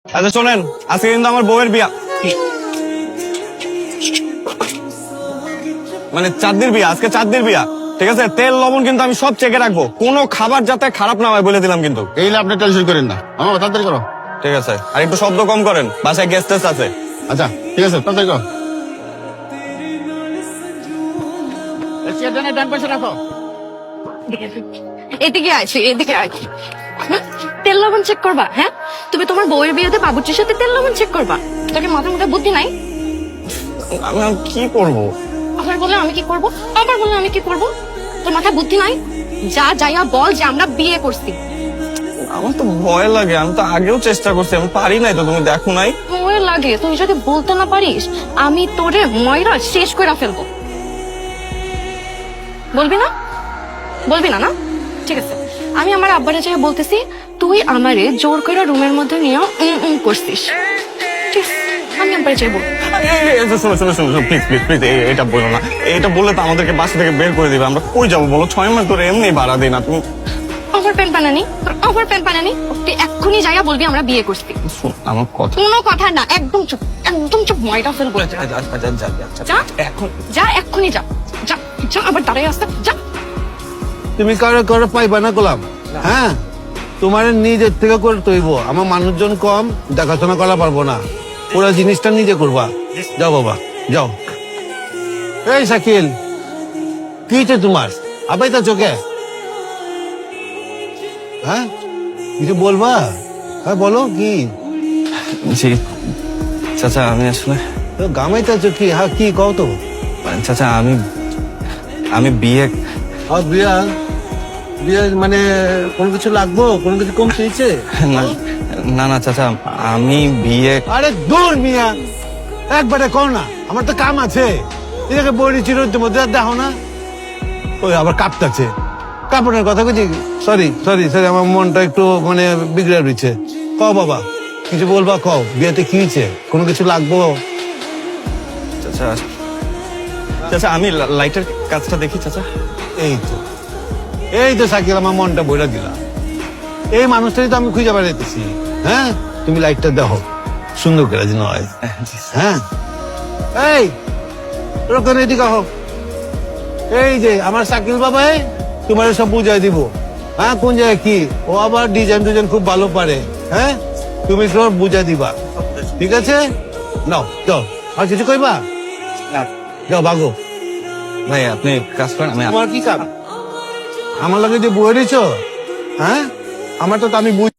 আচ্ছা শোনেন, আজকে কিন্তু আমার বউয়ের বিয়া, মানে চাঁদনির বিয়া, আজকে চাঁদনির বিয়া। ঠিক আছে, তেল লবণ কিন্তু আমি সব চেকে রাখবো, কোনো খাবার যাতে খারাপ না হয় বলে দিলাম কিন্তু। এই আপনি টেনশন করেন না, আমার তাড়াতাড়ি করো। ঠিক আছে, আর একটু শব্দ কম করেন, বাসায় গেস্ট টেস্ট আছে। আচ্ছা ঠিক আছে, তাড়াতাড়ি করো। ডান পাশে রাখো। এদিকে আছি, এদিকে আছি। তেল লবণ চেক করবা? হ্যাঁ, তুমি তোমার বউয়ের বিয়েতে বাবুর্চির সাথে তেল লবণ চেক করবা? তোকে মাথা মুখে বুদ্ধি নাই? আমি আর কি করব? আবার বলে আমি কি করব, আবার বলে আমি কি করব? তোর মাথায় বুদ্ধি নাই? যা যাইয়া বল যে আমরা বিয়ে করছি। আমার তো ভয় লাগে, আমি তো আগেও চেষ্টা করছি, আমি পারি নাই তো, তুমি দেখো নাই? ভয় লাগে? তুই যদি বলতে না পারিস আমি তোরে ময়রা শেষ করে ফেলবো। বলবি না? বলবি না? না ঠিক আছে, আমি আমার আব্বারে যাই বলতেছি তুই আমারে জোর করে রুমের মধ্যে নিয়ে করছিস। ঠিক আছে, আমি আব্বারে যাই বলবো। শোনো শোনো শোনো, প্লিজ প্লিজ প্লিজ, এটা বলো না। এটা বললে তো আমাদেরকে বাসা থেকে বের করে দিবে, আমরা কই যাবো বলো? 6 মাস ধরে এমনি ভাড়া দিই না তুমি। ওভার প্যান বানানি, ওভার প্যান বানানি, তুই এক্ষুনি যাইয়া বলবি আমরা বিয়ে করছি। শোন আমার কথা। কোনো কথা না, একদম চুপ, একদম চুপ, ময়টা ফেলবো। যা এখন যা, এক্ষুনি যা, যা যা, আবার দাঁড়াই আসতে যা। তুমি কারো কারো পাইবা না গোলাম। হ্যাঁ, তোমার নিজের থেকে করে তৈব, আমার মানুষজন কম, দেখাশোনা করা পারবো না, পুরো জিনিসটা নিজে করবা। যাও বাবা যাও। এই শাকিল, কি হচ্ছে তোমার? আবাই তো চোখে, হ্যাঁ কিছু বলবা? হ্যাঁ বলো কি? জি চাচা, আমি আসলে গামাইতেছো কি? হ্যাঁ কি কও তো। চাচা, আমি বিয়ে। আর বিয়া, বিয়া মানে কোনো কিছু লাগবো, কোনো কিছু কম চেয়েছে? না না চাচা, আমি বিয়ে। আরে দূর মিয়া, একবারে কর না, আমার তো কাম আছে। এটাকে বড়ি চিরোর মধ্যে দেখো না, ওই আবার কাঁপতাছে। কাপড়ের কথা বুঝি, সরি সরি সরি, আমার মনটা একটু মানে বিগড়ে রয়েছে। কও বাবা, কিছু বলবা কও, বিয়েতে কি হয়েছে? কোনো কিছু লাগবো? চাচা চাচা, আমি লাইটের কাজটা দেখি চাচা। এই তো, এই তো শাকিল, আমার মনটা বইরা দিলা। এই মানুষটাই তো আমি খুঁজে বেড়াইতেছি। হ্যাঁ, তুমি লাইটটা দেখো সুন্দর করে যেন হয়। হ্যাঁ, এই রকম এদিকে হোক। এই যে আমার শাকিল বাবা, তোমার সব বুঝাই দিব। হ্যাঁ, কোন জায়গায় কি, ও আবার ডিজাইন ডিজাইন খুব ভালো পারে। হ্যাঁ, তুমি সব বুঝাই দিবা, ঠিক আছে? নাও যাও, আর কিছু কইবা? যাও ভাগো। ভাই আপনি কাজ করেন, আমি আমার কি কাম? আমার লাগে যে বয়ে দিছ, হ্যাঁ, আমার তো আমি বুঝ